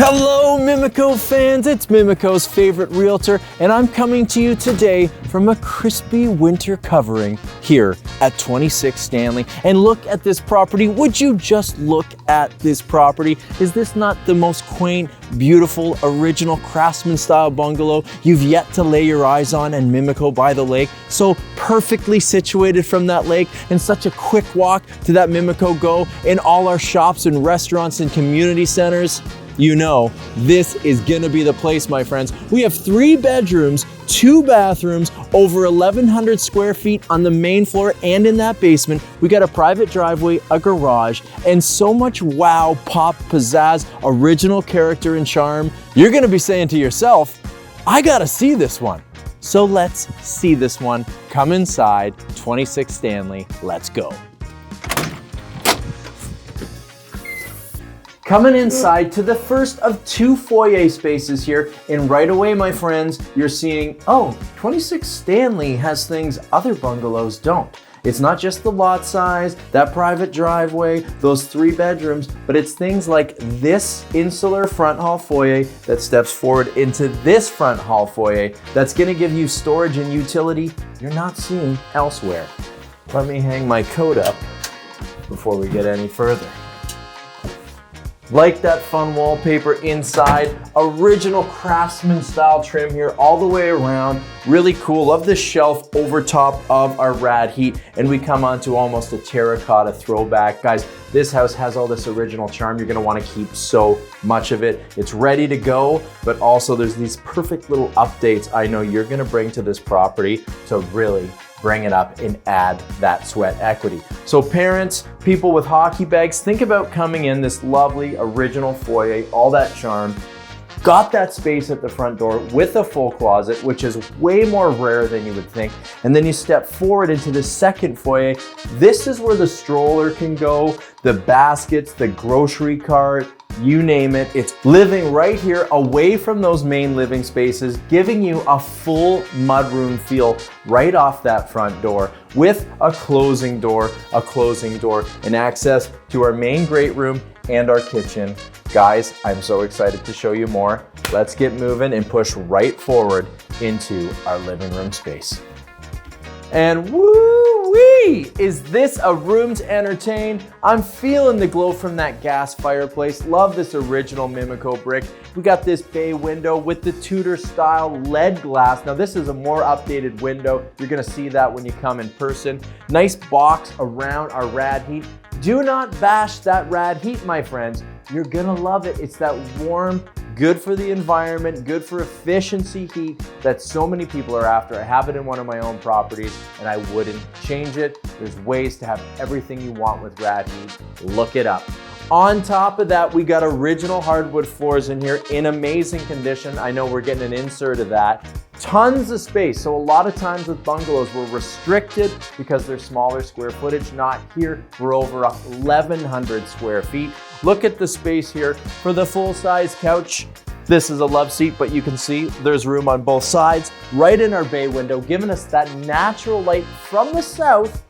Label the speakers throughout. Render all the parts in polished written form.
Speaker 1: Hello Mimico fans, it's Mimico's favorite realtor and I'm coming to you today from a crispy winter covering here at 26 Stanley. And look at this property. Would you just look at this property? Is this not the most quaint, beautiful, original craftsman style bungalow you've yet to lay your eyes on in Mimico by the lake? So perfectly situated from that lake and such a quick walk to that Mimico Go and all our shops and restaurants and community centers. You know, this is gonna be the place, my friends. We have 3 bedrooms, 2 bathrooms, over 1,100 square feet on the main floor and in that basement. We got a private driveway, a garage, and so much wow, pop, pizzazz, original character and charm. You're gonna be saying to yourself, I gotta see this one. So let's see this one. Come inside, 26 Stanley, let's go. Coming inside to the first of 2 foyer spaces here, and right away, my friends, you're seeing, oh, 26 Stanley has things other bungalows don't. It's not just the lot size, that private driveway, those 3 bedrooms, but it's things like this insular front hall foyer that steps forward into this front hall foyer that's gonna give you storage and utility you're not seeing elsewhere. Let me hang my coat up before we get any further. Like that fun wallpaper inside, original craftsman style trim here all the way around. Really cool. Love this shelf over top of our rad heat, and we come onto almost a terracotta throwback. Guys, this house has all this original charm. You're gonna wanna keep so much of it. It's ready to go, but also there's these perfect little updates I know you're gonna bring to this property to really bring it up and add that sweat equity. So parents, people with hockey bags, think about coming in this lovely original foyer, all that charm. Got that space at the front door with a full closet, which is way more rare than you would think. And then you step forward into the second foyer. This is where the stroller can go, the baskets, the grocery cart, you name it. It's living right here away from those main living spaces, giving you a full mudroom feel right off that front door with a closing door, and access to our main great room and our kitchen. Guys, I'm so excited to show you more. Let's get moving and push right forward into our living room space. And woo-wee! Is this a room to entertain? I'm feeling the glow from that gas fireplace. Love this original Mimico brick. We got this bay window with the Tudor style lead glass. Now this is a more updated window. You're gonna see that when you come in person. Nice box around our rad heat. Do not bash that rad heat, my friends. You're gonna love it. It's that warm, good for the environment, good for efficiency heat that so many people are after. I have it in one of my own properties and I wouldn't change it. There's ways to have everything you want with rad heat. Look it up. On top of that, we got original hardwood floors in here in amazing condition. I know we're getting an insert of that. Tons of space. So a lot of times with bungalows, we're restricted because they're smaller square footage. Not here. We're over 1,100 square feet. Look at the space here for the full-size couch. This is a love seat, but you can see there's room on both sides, right in our bay window, giving us that natural light from the south.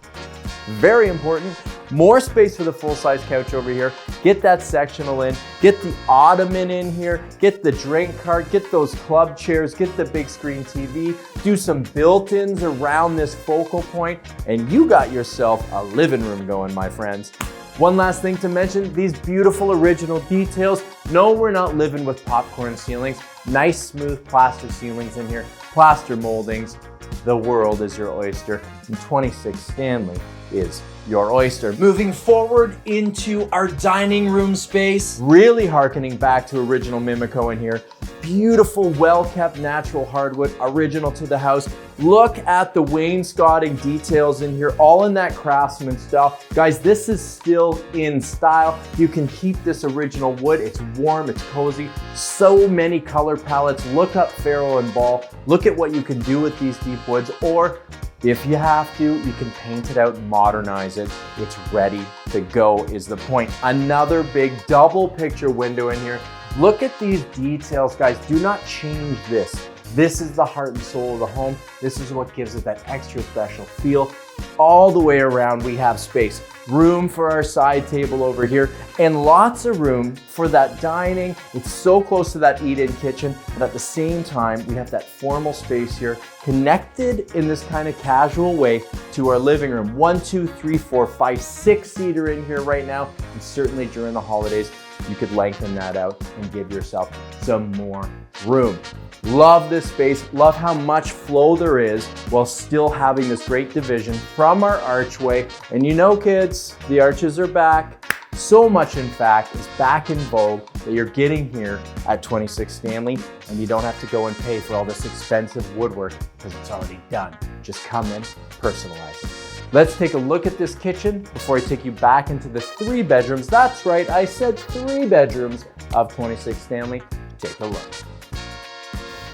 Speaker 1: Very important. More space for the full-size couch over here. Get that sectional in, get the ottoman in here, get the drink cart, get those club chairs, get the big screen TV, do some built-ins around this focal point, and you got yourself a living room going, my friends. One last thing to mention, these beautiful original details. No, we're not living with popcorn ceilings. Nice smooth plaster ceilings in here, plaster moldings. The world is your oyster, and 26 Stanley is your oyster. Moving forward into our dining room space, really hearkening back to original Mimico in here. Beautiful, well-kept natural hardwood, original to the house. Look at the wainscoting details in here, all in that craftsman style. Guys, this is still in style. You can keep this original wood. It's warm, it's cozy. So many color palettes. Look up Farrow and Ball. Look at what you can do with these deep woods, or if you have to, you can paint it out and modernize it. It's ready to go is the point. Another big double picture window in here. Look at these details, guys. Do not change this This is the heart and soul of the home. This is what gives it that extra special feel. All the way around, we have space. Room for our side table over here, and lots of room for that dining. It's so close to that eat-in kitchen, but at the same time, we have that formal space here, connected in this kind of casual way to our living room. 1, 2, 3, 4, 5, 6-seater in here right now, and certainly during the holidays, you could lengthen that out and give yourself some more room. Love this space, love how much flow there is while still having this great division from our archway. And you know, kids, the arches are back. So much, in fact, is back in vogue that you're getting here at 26 Stanley, and you don't have to go and pay for all this expensive woodwork because it's already done. Just come in, personalize it. Let's take a look at this kitchen before I take you back into the 3 bedrooms. That's right, I said 3 bedrooms of 26 Stanley. Take a look.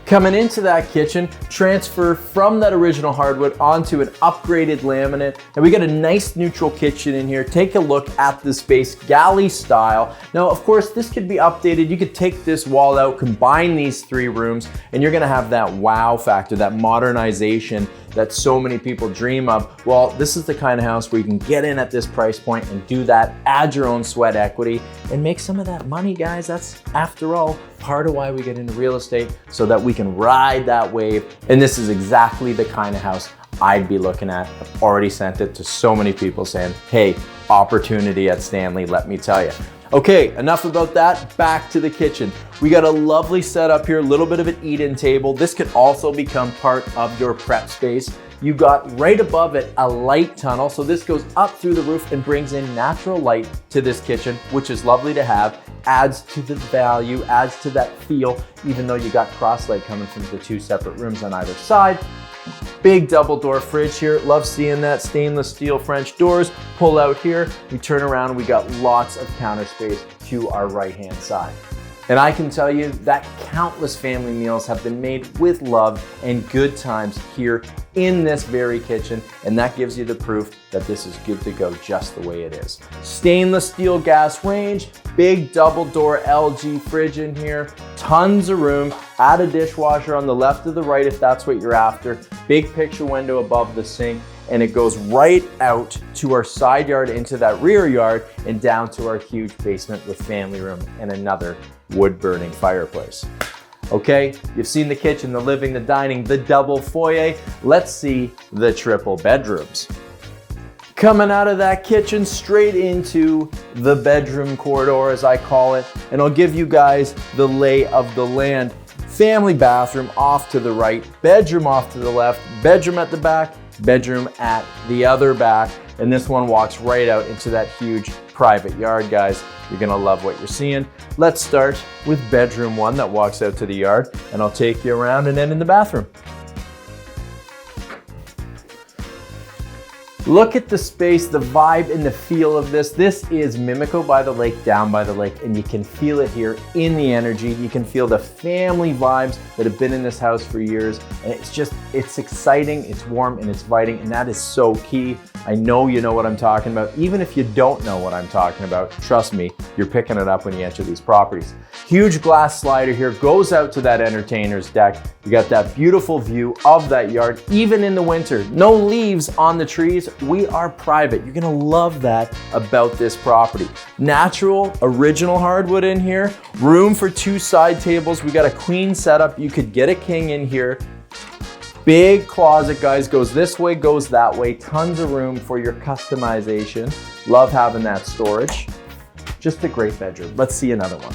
Speaker 1: Coming into that kitchen, transfer from that original hardwood onto an upgraded laminate. And we got a nice neutral kitchen in here. Take a look at the space, galley style. Now, of course, this could be updated. You could take this wall out, combine these 3 rooms, and you're gonna have that wow factor, that modernization that so many people dream of. Well, this is the kind of house where you can get in at this price point and do that, add your own sweat equity, and make some of that money, guys. That's, after all, part of why we get into real estate, so that we can ride that wave. And this is exactly the kind of house I'd be looking at. I've already sent it to so many people saying, hey, opportunity at Stanley, let me tell you. Okay, enough about that, back to the kitchen. We got a lovely setup here, a little bit of an eat-in table. This could also become part of your prep space. You got right above it a light tunnel, so this goes up through the roof and brings in natural light to this kitchen, which is lovely to have. Adds to the value, adds to that feel, even though you got cross light coming from the 2 separate rooms on either side. Big double door fridge here. Love seeing that. Stainless steel French doors. Pull out here. We turn around. We got lots of counter space to our right-hand side. And I can tell you that countless family meals have been made with love and good times here in this very kitchen. And that gives you the proof that this is good to go just the way it is. Stainless steel gas range, big double door LG fridge in here, tons of room. Add a dishwasher on the left or the right if that's what you're after. Big picture window above the sink, and it goes right out to our side yard into that rear yard and down to our huge basement with family room and another wood burning fireplace. Okay, you've seen the kitchen, the living, the dining, the double foyer. Let's see the triple bedrooms. Coming out of that kitchen straight into the bedroom corridor, as I call it, and I'll give you guys the lay of the land. Family bathroom off to the right, bedroom off to the left, bedroom at the back, bedroom at the other back, and this one walks right out into that huge private yard, guys. You're gonna love what you're seeing. Let's start with bedroom 1 that walks out to the yard, and I'll take you around and then in the bathroom. Look at the space, the vibe and the feel of this. This is Mimico by the lake, down by the lake, and you can feel it here in the energy. You can feel the family vibes that have been in this house for years. And it's exciting, it's warm, and it's inviting, and that is so key. I know you know what I'm talking about. Even if you don't know what I'm talking about, trust me, you're picking it up when you enter these properties. Huge glass slider here, goes out to that entertainer's deck. You got that beautiful view of that yard, even in the winter. No leaves on the trees. We are private. You're gonna love that about this property. Natural, original hardwood in here. Room for 2 side tables. We got a queen setup. You could get a king in here. Big closet, guys, goes this way, goes that way. Tons of room for your customization. Love having that storage. Just a great bedroom. Let's see another one.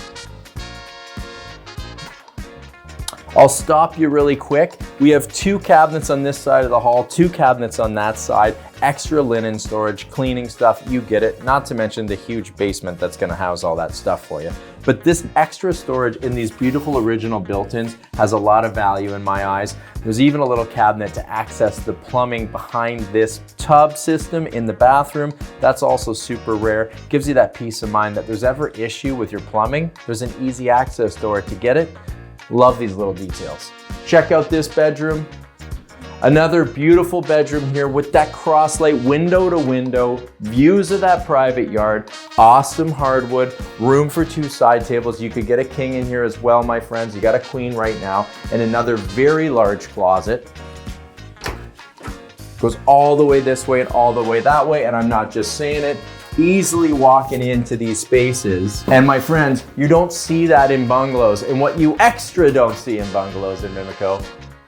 Speaker 1: I'll stop you really quick. We have 2 cabinets on this side of the hall, 2 cabinets on that side, extra linen storage, cleaning stuff, you get it. Not to mention the huge basement that's gonna house all that stuff for you. But this extra storage in these beautiful original built-ins has a lot of value in my eyes. There's even a little cabinet to access the plumbing behind this tub system in the bathroom. That's also super rare. Gives you that peace of mind that there's ever issue with your plumbing, there's an easy access door to get it. Love these little details. Check out this bedroom. Another beautiful bedroom here with that cross light, window to window, views of that private yard, awesome hardwood, room for 2 side tables. You could get a king in here as well, my friends. You got a queen right now, and another very large closet. Goes all the way this way and all the way that way, and I'm not just saying it. Easily walking into these spaces. And my friends, you don't see that in bungalows. And what you extra don't see in bungalows in Mimico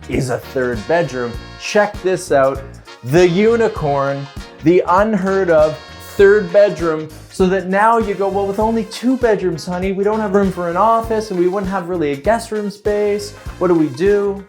Speaker 1: is a 3rd bedroom. Check this out. The unicorn, the unheard of 3rd bedroom, so that now you go, well, with only 2 bedrooms, honey, we don't have room for an office and we wouldn't have really a guest room space. What do?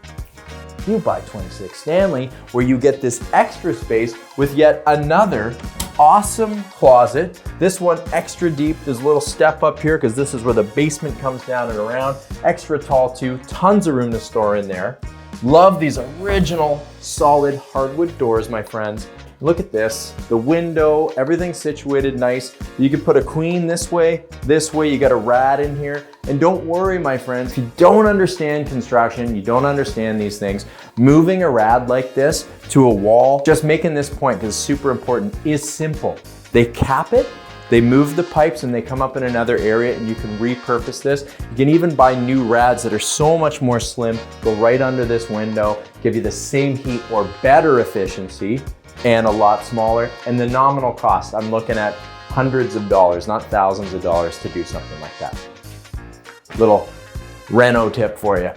Speaker 1: You buy 26 Stanley, where you get this extra space with yet another awesome closet. This one extra deep. There's a little step up here because this is where the basement comes down and around. Extra tall too. Tons of room to store in there. Love these original solid hardwood doors, my friends. Look at this, the window, everything's situated nice. You can put a queen this way, you got a rad in here. And don't worry, my friends, if you don't understand construction, you don't understand these things, moving a rad like this to a wall, just making this point, because it's super important, is simple. They cap it, they move the pipes and they come up in another area, and you can repurpose this. You can even buy new rads that are so much more slim, go right under this window, give you the same heat or better efficiency, and a lot smaller. And the nominal cost, I'm looking at hundreds of dollars, not thousands of dollars, to do something like that. Little reno tip for you.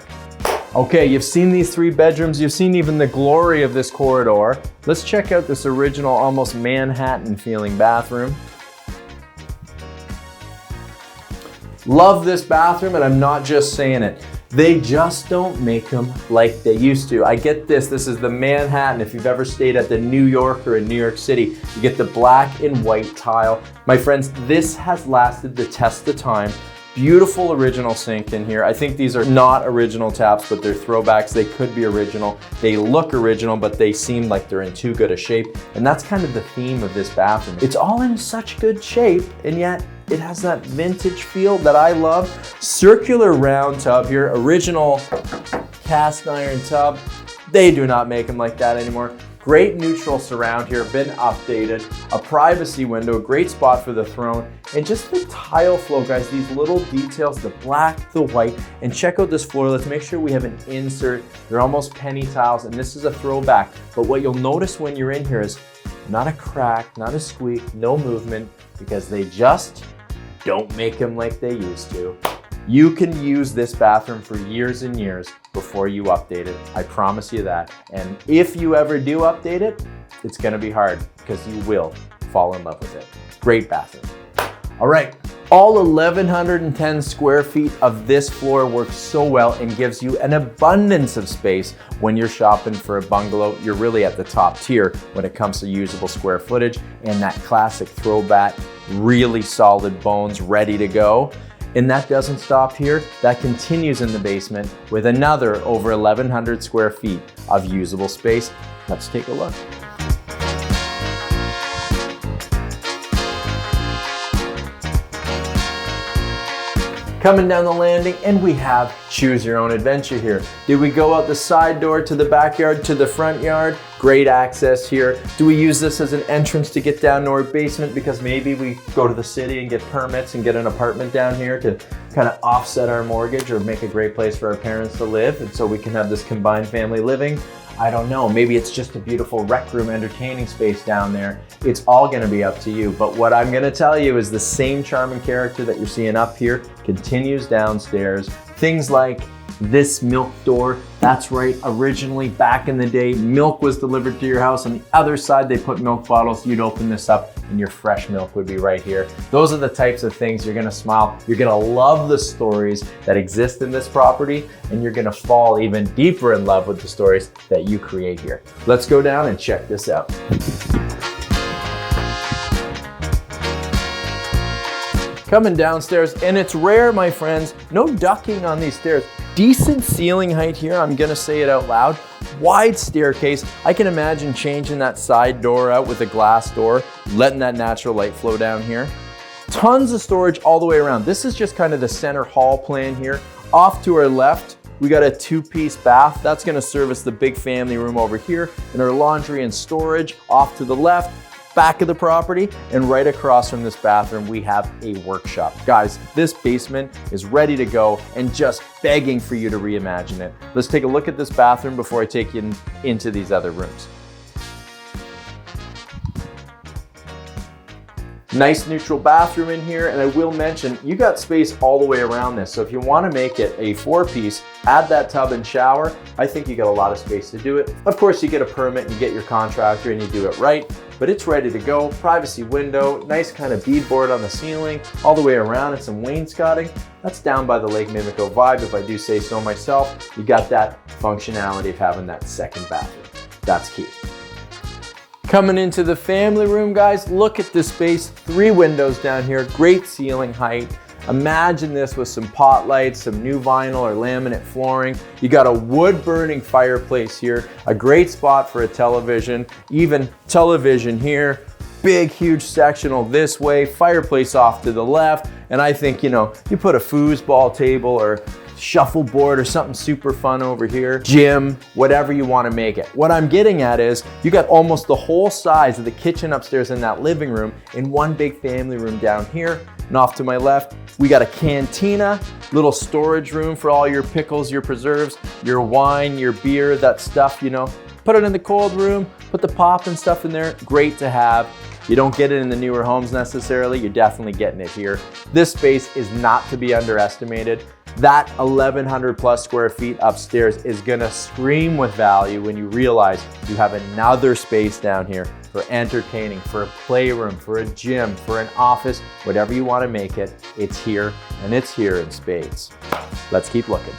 Speaker 1: Okay, you've seen these 3 bedrooms, you've seen even the glory of this corridor. Let's check out this original, almost Manhattan feeling bathroom. Love this bathroom, and I'm not just saying it. They just don't make them like they used to. I get this is the Manhattan. If you've ever stayed at the New York or in New York City, you get the black and white tile. My friends, this has lasted the test of time. Beautiful original sink in here. I think these are not original taps, but they're throwbacks. They could be original. They look original, but they seem like they're in too good a shape. And that's kind of the theme of this bathroom. It's all in such good shape, and yet it has that vintage feel that I love. Circular round tub here, original cast iron tub. They do not make them like that anymore. Great neutral surround here, been updated. A privacy window, great spot for the throne. And just the tile flow, guys, these little details, the black, the white. And check out this floor. Let's make sure we have an insert. They're almost penny tiles, and this is a throwback. But what you'll notice when you're in here is not a crack, not a squeak, no movement, because they just don't make them like they used to. You can use this bathroom for years and years before you update it. I promise you that. And if you ever do update it, it's gonna be hard, because you will fall in love with it. Great bathroom. All right, all 1,110 square feet of this floor works so well and gives you an abundance of space when you're shopping for a bungalow. You're really at the top tier when it comes to usable square footage and that classic throwback, really solid bones ready to go. And that doesn't stop here. That continues in the basement with another over 1,100 square feet of usable space. Let's take a look. Coming down the landing, and we have choose your own adventure here. Did we go out the side door to the backyard to the front yard? Great access here. Do we use this as an entrance to get down to our basement because maybe we go to the city and get permits and get an apartment down here to kind of offset our mortgage or make a great place for our parents to live, and so we can have this combined family living? I don't know, maybe it's just a beautiful rec room entertaining space down there. It's all gonna be up to you, but what I'm gonna tell you is the same charming character that you're seeing up here continues downstairs. Things like this milk door, that's right, originally back in the day, milk was delivered to your house. On the other side, they put milk bottles. You'd open this up and your fresh milk would be right here. Those are the types of things you're gonna smile. You're gonna love the stories that exist in this property, and you're gonna fall even deeper in love with the stories that you create here. Let's go down and check this out. Coming downstairs, and it's rare, my friends, no ducking on these stairs. Decent ceiling height here, I'm gonna say it out loud. Wide staircase. I can imagine changing that side door out with a glass door, letting that natural light flow down here. Tons of storage all the way around. This is just kind of the center hall plan here. Off to our left, we got a 2-piece bath. That's gonna service the big family room over here, and our laundry and storage off to the left, back of the property, and right across from this bathroom, we have a workshop. Guys, this basement is ready to go and just begging for you to reimagine it. Let's take a look at this bathroom before I take you into these other rooms. Nice neutral bathroom in here, and I will mention, you got space all the way around this. So if you wanna make it a 4-piece, add that tub and shower, I think you got a lot of space to do it. Of course, you get a permit, you get your contractor, and you do it right, but it's ready to go. Privacy window, nice kind of beadboard on the ceiling, all the way around, and some wainscoting. That's down by the Lake Mimico vibe, if I do say so myself. You got that functionality of having that second bathroom. That's key. Coming into the family room, guys, look at this space. 3 windows down here, great ceiling height. Imagine this with some pot lights, some new vinyl or laminate flooring. You got a wood burning fireplace here, a great spot for a television, even television here. Big, huge sectional this way, fireplace off to the left. And I think, you put a foosball table or shuffleboard or something super fun over here, gym, whatever you want to make it. What I'm getting at is you got almost the whole size of the kitchen upstairs in that living room in one big family room down here. And off to my left, we got a cantina, little storage room for all your pickles, your preserves, your wine, your beer, that stuff, Put it in the cold room, put the pop and stuff in there. Great to have. You don't get it in the newer homes necessarily. You're definitely getting it here. This space is not to be underestimated. That 1,100 plus square feet upstairs is gonna scream with value when you realize you have another space down here for entertaining, for a playroom, for a gym, for an office, whatever you wanna make it, it's here, and it's here in spades. Let's keep looking.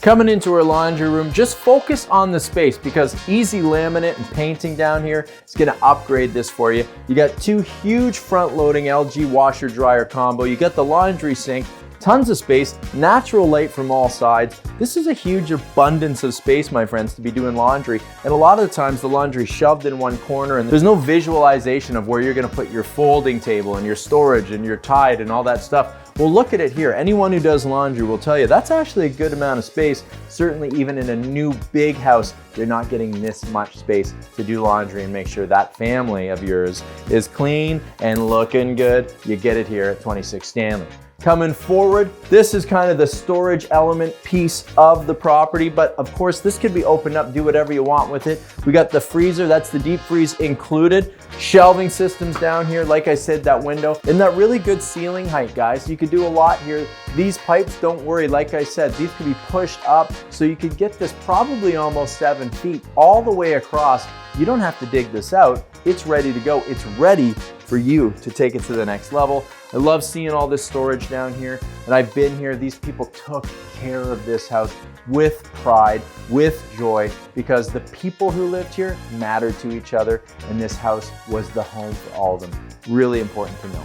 Speaker 1: Coming into our laundry room, just focus on the space because easy laminate and painting down here is gonna upgrade this for you. You got 2 huge front loading LG washer dryer combo. You got the laundry sink, tons of space, natural light from all sides. This is a huge abundance of space, my friends, to be doing laundry. And a lot of the times the laundry's shoved in one corner and there's no visualization of where you're gonna put your folding table and your storage and your Tide and all that stuff. Well, look at it here. Anyone who does laundry will tell you that's actually a good amount of space. Certainly even in a new big house, you're not getting this much space to do laundry and make sure that family of yours is clean and looking good. You get it here at 26 Stanley. Coming forward, this is kind of the storage element piece of the property, but of course this could be opened up, do whatever you want with it. We got the freezer, that's the deep freeze included. Shelving systems down here, like I said, that window. And that really good ceiling height, guys. You could do a lot here. These pipes, don't worry, like I said, these could be pushed up so you could get this probably almost 7 feet all the way across. You don't have to dig this out. It's ready to go. It's ready for you to take it to the next level. I love seeing all this storage down here, and I've been here. These people took care of this house with pride, with joy, because the people who lived here mattered to each other, and this house was the home for all of them. Really important to know.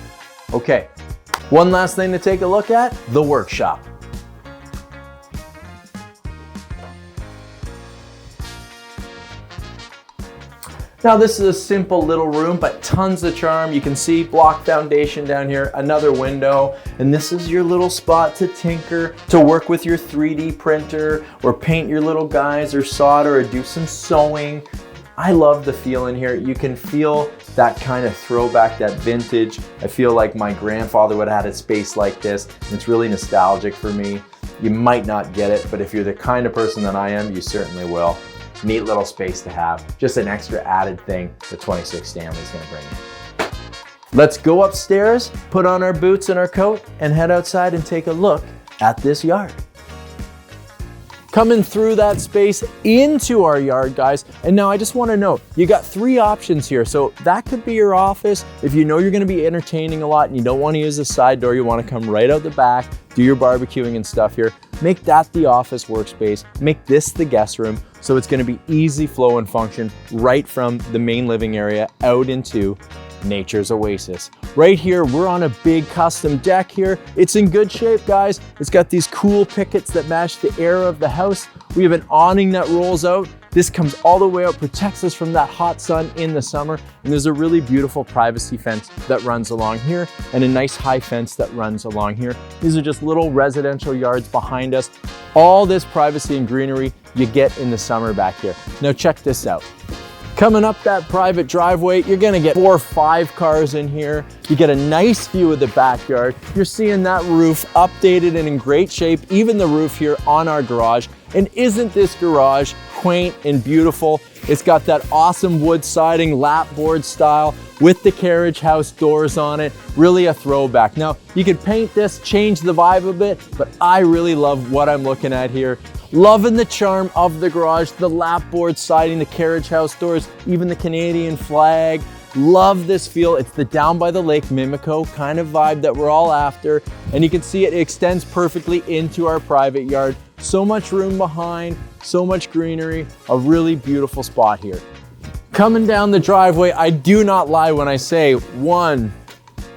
Speaker 1: Okay, one last thing to take a look at, the workshop. Now this is a simple little room, but tons of charm. You can see block foundation down here, another window, and this is your little spot to tinker, to work with your 3D printer, or paint your little guys, or solder, or do some sewing. I love the feel in here. You can feel that kind of throwback, that vintage. I feel like my grandfather would have had a space like this. It's really nostalgic for me. You might not get it, but if you're the kind of person that I am, you certainly will. Neat little space to have. Just an extra added thing that 26 Stanley is gonna bring you. Let's go upstairs, put on our boots and our coat, and head outside and take a look at this yard. Coming through that space into our yard, guys. And now I just wanna note, you got 3 options here. So that could be your office. If you know you're gonna be entertaining a lot and you don't wanna use the side door, you wanna come right out the back, do your barbecuing and stuff here. Make that the office workspace. Make this the guest room. So it's gonna be easy flow and function right from the main living area out into nature's oasis. Right here, we're on a big custom deck here. It's in good shape, guys. It's got these cool pickets that match the air of the house. We have an awning that rolls out. This comes all the way out, protects us from that hot sun in the summer. And there's a really beautiful privacy fence that runs along here and a nice high fence that runs along here. These are just little residential yards behind us. All this privacy and greenery you get in the summer back here. Now check this out. Coming up that private driveway, you're gonna get 4 or 5 cars in here. You get a nice view of the backyard. You're seeing that roof updated and in great shape, even the roof here on our garage. And isn't this garage quaint and beautiful? It's got that awesome wood siding, lapboard style with the carriage house doors on it. Really a throwback. Now, you could paint this, change the vibe a bit, but I really love what I'm looking at here. Loving the charm of the garage, the lapboard siding, the carriage house doors, even the Canadian flag. Love this feel. It's the down by the lake Mimico kind of vibe that we're all after. And you can see it extends perfectly into our private yard. So much room behind, so much greenery, a really beautiful spot here. Coming down the driveway, I do not lie when I say 1,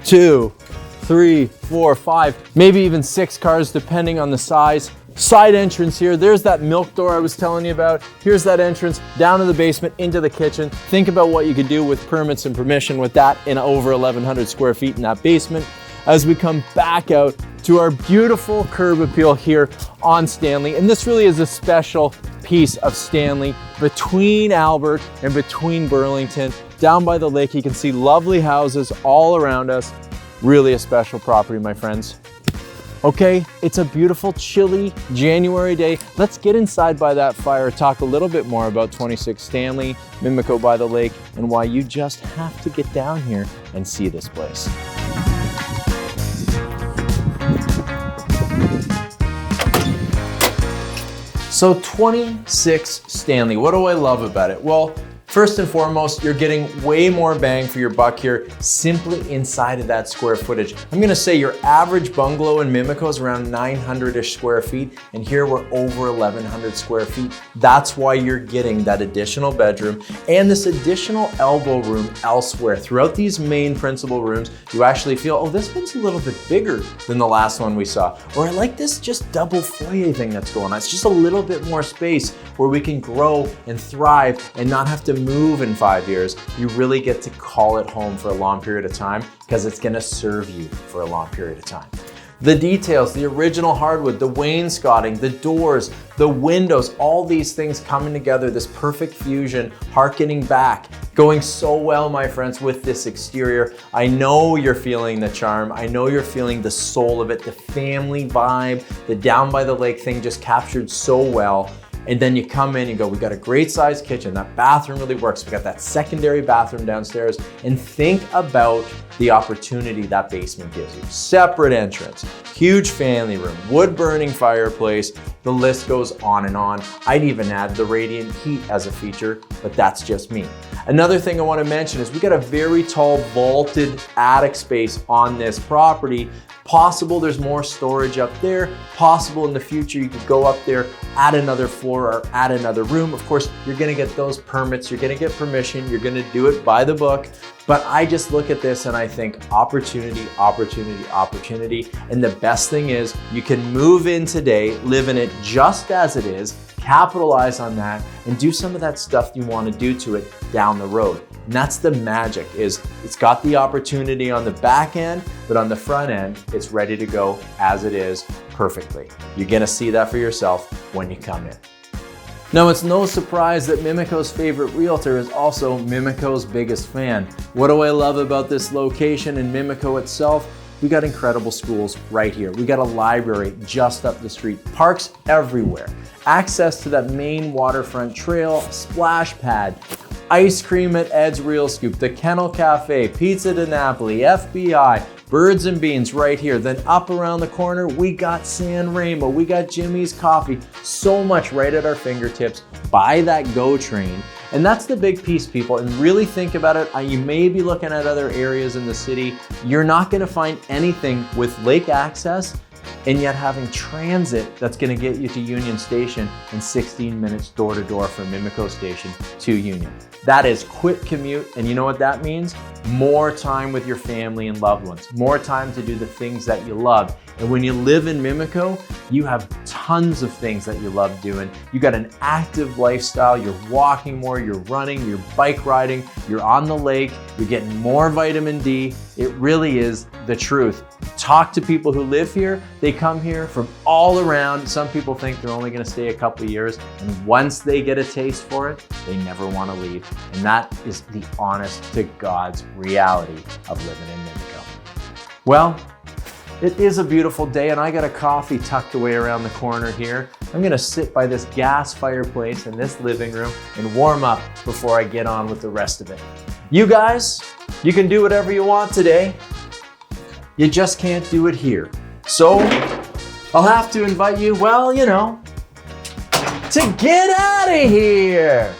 Speaker 1: 2, 3, 4, 5, maybe even 6 cars depending on the size. Side entrance here, there's that milk door I was telling you about. Here's that entrance down to the basement into the kitchen. Think about what you could do with permits and permission with that in over 1,100 square feet in that basement. As we come back out to our beautiful curb appeal here on Stanley. And this really is a special piece of Stanley between Albert and between Burlington. Down by the lake, you can see lovely houses all around us. Really a special property, my friends. Okay, it's a beautiful, chilly January day. Let's get inside by that fire, talk a little bit more about 26 Stanley, Mimico by the lake, and why you just have to get down here and see this place. So 26 Stanley, what do I love about it? Well, first and foremost, you're getting way more bang for your buck here simply inside of that square footage. I'm gonna say your average bungalow in Mimico is around 900-ish square feet, and here we're over 1,100 square feet. That's why you're getting that additional bedroom and this additional elbow room elsewhere. Throughout these main principal rooms, you actually feel, oh, this one's a little bit bigger than the last one we saw. Or I like this just double foyer thing that's going on. It's just a little bit more space where we can grow and thrive and not have to move in 5 years. You really get to call it home for a long period of time because it's gonna serve you for a long period of time. The details, the original hardwood, the wainscoting, the doors, the windows, all these things coming together, this perfect fusion, harkening back, going so well, my friends, with this exterior. I know you're feeling the charm. I know you're feeling the soul of it, the family vibe, the down by the lake thing just captured so well. And then you come in, you go, we got a great sized kitchen. That bathroom really works. We got that secondary bathroom downstairs. And think about the opportunity that basement gives you. Separate entrance, huge family room, wood burning fireplace. The list goes on and on. I'd even add the radiant heat as a feature, but that's just me. Another thing I want to mention is we got a very tall vaulted attic space on this property. Possible there's more storage up there. Possible in the future you could go up there, add another floor or add another room. Of course, you're gonna get those permits, you're gonna get permission, you're gonna do it by the book. But I just look at this and I think opportunity, opportunity, opportunity. And the best thing is you can move in today, live in it just as it is, capitalize on that, and do some of that stuff you want to do to it down the road. And that's the magic, is it's got the opportunity on the back end, but on the front end, it's ready to go as it is perfectly. You're gonna see that for yourself when you come in. Now, it's no surprise that Mimico's favorite realtor is also Mimico's biggest fan. What do I love about this location and Mimico itself? We got incredible schools right here. We got a library just up the street, parks everywhere, access to that main waterfront trail, splash pad, ice cream at Ed's Real Scoop, the Kennel Cafe, Pizza di Napoli, FBI, Birds and Beans right here. Then up around the corner, we got San Remo, we got Jimmy's Coffee. So much right at our fingertips by that GO train. And that's the big piece, people, and really think about it. You may be looking at other areas in the city. You're not gonna find anything with lake access and yet having transit that's gonna get you to Union Station in 16 minutes door to door from Mimico Station to Union. That is quick commute, and you know what that means? More time with your family and loved ones, more time to do the things that you love. And when you live in Mimico, you have tons of things that you love doing. You got an active lifestyle, you're walking more, you're running, you're bike riding, you're on the lake, you're getting more vitamin D. It really is the truth. Talk to people who live here. They come here from all around. Some people think they're only gonna stay a couple of years, and once they get a taste for it, they never wanna leave. And that is the honest to God's reality of living in Mimico. Well, it is a beautiful day, and I got a coffee tucked away around the corner here. I'm gonna sit by this gas fireplace in this living room and warm up before I get on with the rest of it. You guys, you can do whatever you want today. You just can't do it here. So I'll have to invite you, well, you know, to get out of here.